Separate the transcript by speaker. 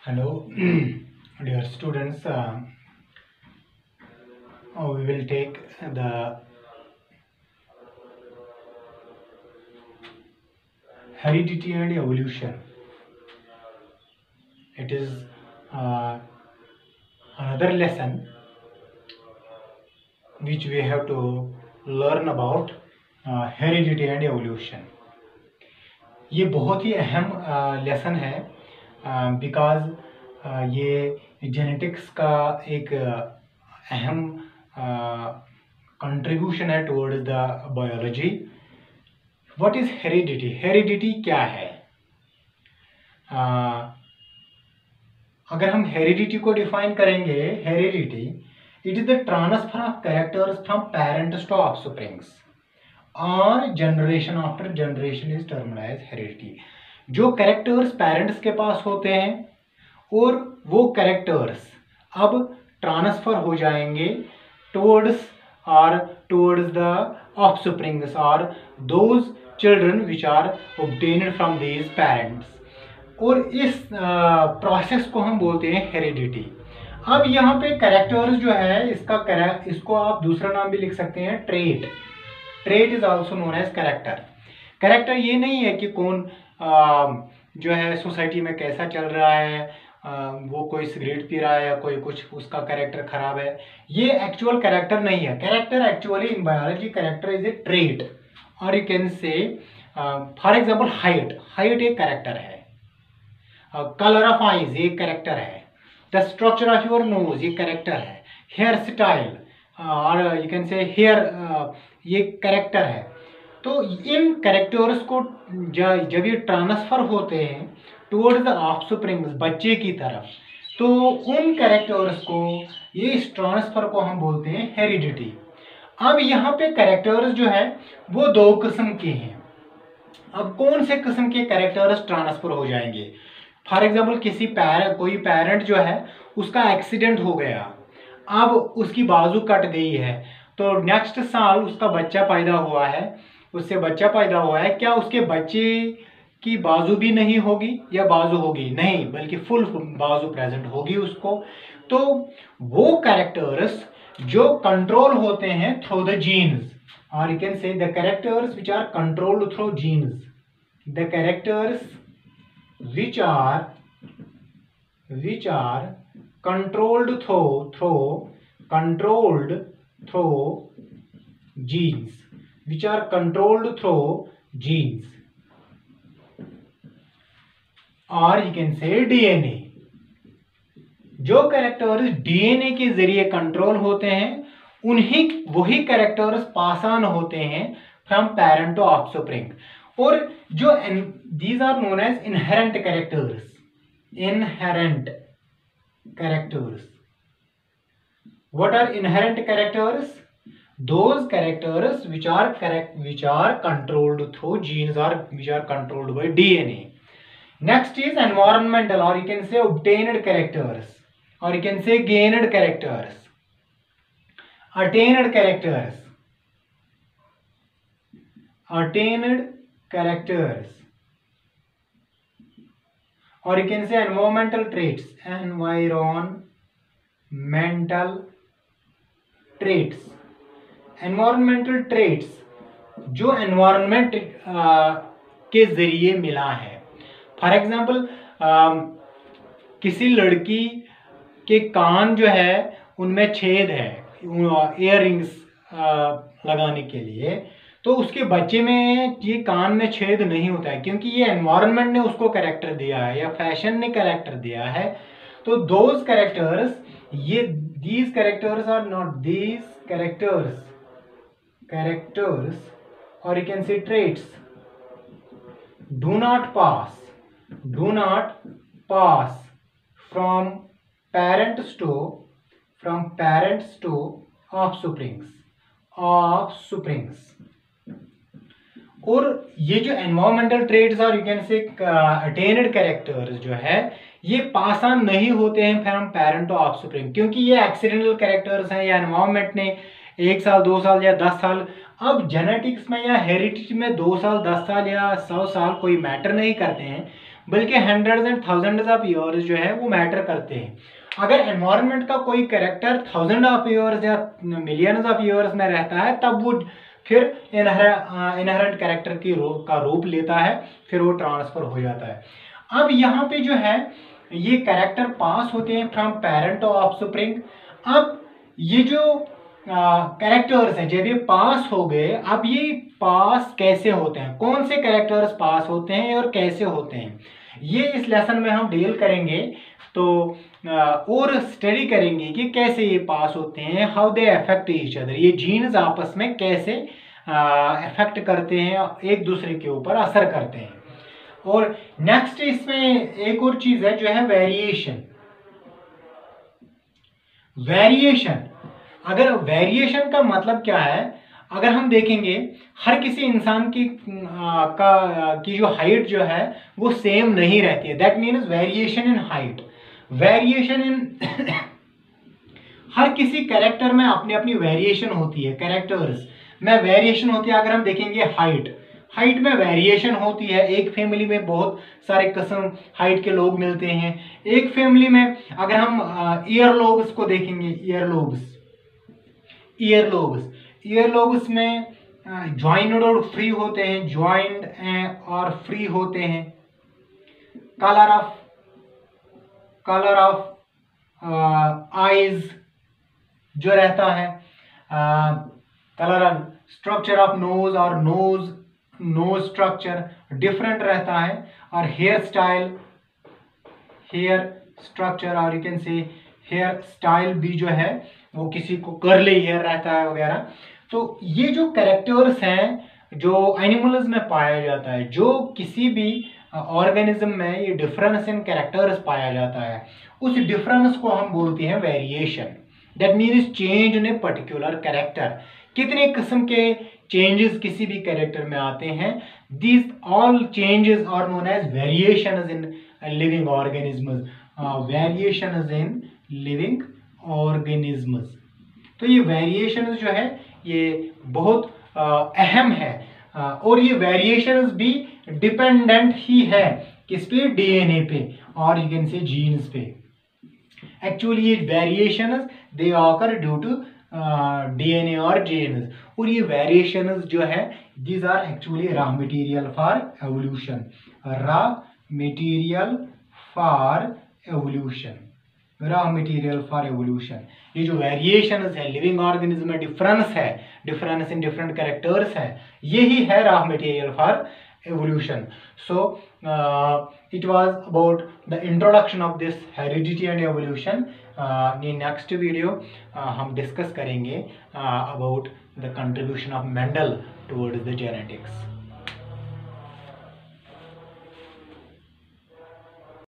Speaker 1: Hello, dear students. We will take the heredity and evolution. It is uh, another lesson which we have to learn about heredity and evolution. ये बहुत ही अहम lesson है because ये genetics का एक अहम contribution है towards the biology. What is heredity? Heredity क्या है? अगर हम हेरिडिटी को डिफाइन करेंगे, heredity it is the transfer of characters from parents to offsprings और generation after generation is termed as heredity. जो कैरेक्टर्स पेरेंट्स के पास होते हैं और वो कैरेक्टर्स अब ट्रांसफर हो जाएंगे टुवर्ड्स द ऑफस्प्रिंग्स और those children which are obtained from these parents. और इस प्रोसेस को हम बोलते हैं हेरिडिटी. अब यहाँ पे कैरेक्टर्स जो है इसको आप दूसरा नाम भी लिख सकते हैं, trait. Trait is also known as character. Character ये नहीं है कि कौन जो है सोसाइटी में कैसा चल रहा है, वो कोई सिगरेट पी रहा है या कोई कुछ उसका कैरेक्टर खराब है. ये एक्चुअल कैरेक्टर नहीं है. Character actually in biology character is a trait. और you can say for example height एक कैरेक्टर है. कलर ऑफ आईज एक कैरेक्टर है. The structure of your nose ये कैरेक्टर है. हेयर स्टाइल और यू कैन से हेयर ये character है. तो इन कैरेक्टर्स को जब ये ट्रांसफर होते हैं टुवर्ड्स द ऑफस्प्रिंग्स, बच्चे की तरफ, तो उन कैरेक्टर्स को, ये इस ट्रांसफर को हम बोलते हैं हेरिडिटी. अब यहाँ पे कैरेक्टर्स जो है वो दो किस्म के हैं. अब कौन से किस्म के कैरेक्टर्स ट्रांसफर हो जाएंगे? फॉर एग्जाम्पल कोई पेरेंट जो है उसका एक्सीडेंट हो गया, अब उसकी बाजू कट गई है, तो नेक्स्ट साल उसका बच्चा पैदा हुआ है, उससे बच्चा पैदा हुआ है, क्या उसके बच्चे की बाजू भी नहीं होगी या बाजू होगी? नहीं, बल्कि फुल बाजू प्रेजेंट होगी उसको. तो वो कैरेक्टर्स जो कंट्रोल होते हैं थ्रू द जीन्स, और you can say the characters which are controlled through genes, the characters which are controlled through genes, which are controlled through genes, or you can say DNA. जो characters DNA के जरिए control होते हैं वही characters pass on होते हैं from parent to offspring. और जो these are known as inherent characters. What are inherent characters? Those characters which are controlled through genes or which are controlled by DNA. Next is environmental, or you can say obtained characters, or you can say gained characters, attained characters, or you can say environmental traits. Environmental traits जो environment के जरिए मिला है. For example किसी लड़की के कान जो है उनमें छेद है इयर रिंग्स लगाने के लिए, तो उसके बच्चे में ये कान में छेद नहीं होता है क्योंकि ये एनवायरनमेंट ने उसको कैरेक्टर दिया है या फैशन ने कैरेक्टर दिया है. तो those characters, these characters are not these characters, or you can say traits, do not pass from parents to offsprings. और ये जो एनवायरमेंटल ट्रेड्स और यू कैन से अटेन्ड कैरेक्टर्स जो है ये पास ऑन नहीं होते हैं फ्रॉम पेरेंट टू ऑफस्प्रिंग, क्योंकि ये एक्सीडेंटल कैरेक्टर्स हैं या एनवायरमेंट ने 1 साल 2 साल या 10 साल. अब जेनेटिक्स में या हेरिडिटी में 2 साल 10 साल या 100 साल कोई मैटर नहीं करते हैं, बल्कि hundreds and thousands of years जो है वो मैटर करते हैं। अगर एनवायरनमेंट का कोई कैरेक्टर थाउजेंड ऑफ ईयर्स या मिलियंस ऑफ ईयर्स में रहता है तब वो फिर इनहेरेंट कैरेक्टर का रूप लेता है, फिर वो ट्रांसफर हो जाता है। अब यहाँ पे जो है ये कैरेक्टर पास होते हैं फ्रॉम पेरेंट टू ऑफस्प्रिंग। अब ये जो कैरेक्टर्स हैं जब ये पास हो गए, अब ये पास कैसे होते हैं, कौन से कैरेक्टर्स पास होते हैं और कैसे होते हैं, ये इस लेसन में हम डील करेंगे। तो और स्टडी करेंगे कि कैसे ये पास होते हैं, how they affect each other, ये जीन्स आपस में कैसे अफेक्ट करते हैं, एक दूसरे के ऊपर असर करते हैं। और नेक्स्ट इसमें एक और चीज है जो है वेरिएशन। वेरिएशन, अगर वेरिएशन का मतलब क्या है, अगर हम देखेंगे हर किसी इंसान की जो हाइट जो है वो सेम नहीं रहती है, that means variation in height. Variation in हर किसी कैरेक्टर में अपनी अपनी वेरिएशन होती है, कैरेक्टर्स में वेरिएशन होती है। अगर हम देखेंगे हाइट में वेरिएशन होती है, एक फैमिली में बहुत सारे किस्म हाइट के लोग मिलते हैं। एक फैमिली में अगर हम ईयरलोब्स को देखेंगे, ईयरलोब्स में ज्वाइंट और फ्री होते हैं, ज्वाइंट और फ्री होते हैं। कलर ऑफ आईज जो रहता है, colour of structure of nose और नोज स्ट्रक्चर डिफरेंट रहता है। और हेयर स्ट्रक्चर और you can say hair style भी जो है वो किसी को कर्ली हेयर रहता है वगैरह। तो ये जो कैरेक्टर्स हैं जो एनिमल्स में पाया जाता है, जो किसी भी ऑर्गेनिज्म में ये डिफरेंस इन कैरेक्टर्स पाया जाता है, उस डिफरेंस को हम बोलते हैं variation. That means change in a particular character. कितने किस्म के चेंजेस किसी भी कैरेक्टर में आते हैं, these all changes are known as variations in living organisms. Variations in living organisms. तो ये वेरिएशंस जो है ये बहुत अहम है, और ये वेरिएशंस भी डिपेंडेंट ही है किस पे, डीएनए पे और यू कैन से जीन्स पे। एक्चुअली ये variations they occur due to DNA और जीन्स। और ये वेरिएशंस जो है these are actually raw material for evolution, raw material for evolution. ये जो वेरिएशंस है लिविंग ऑर्गेनिज्म में डिफरेंस इन डिफरेंट कैरेक्टर्स है, यही है raw material for evolution. So it was about the introduction of this heredity and evolution. in next video हम discuss करेंगे about the contribution of Mendel towards the genetics.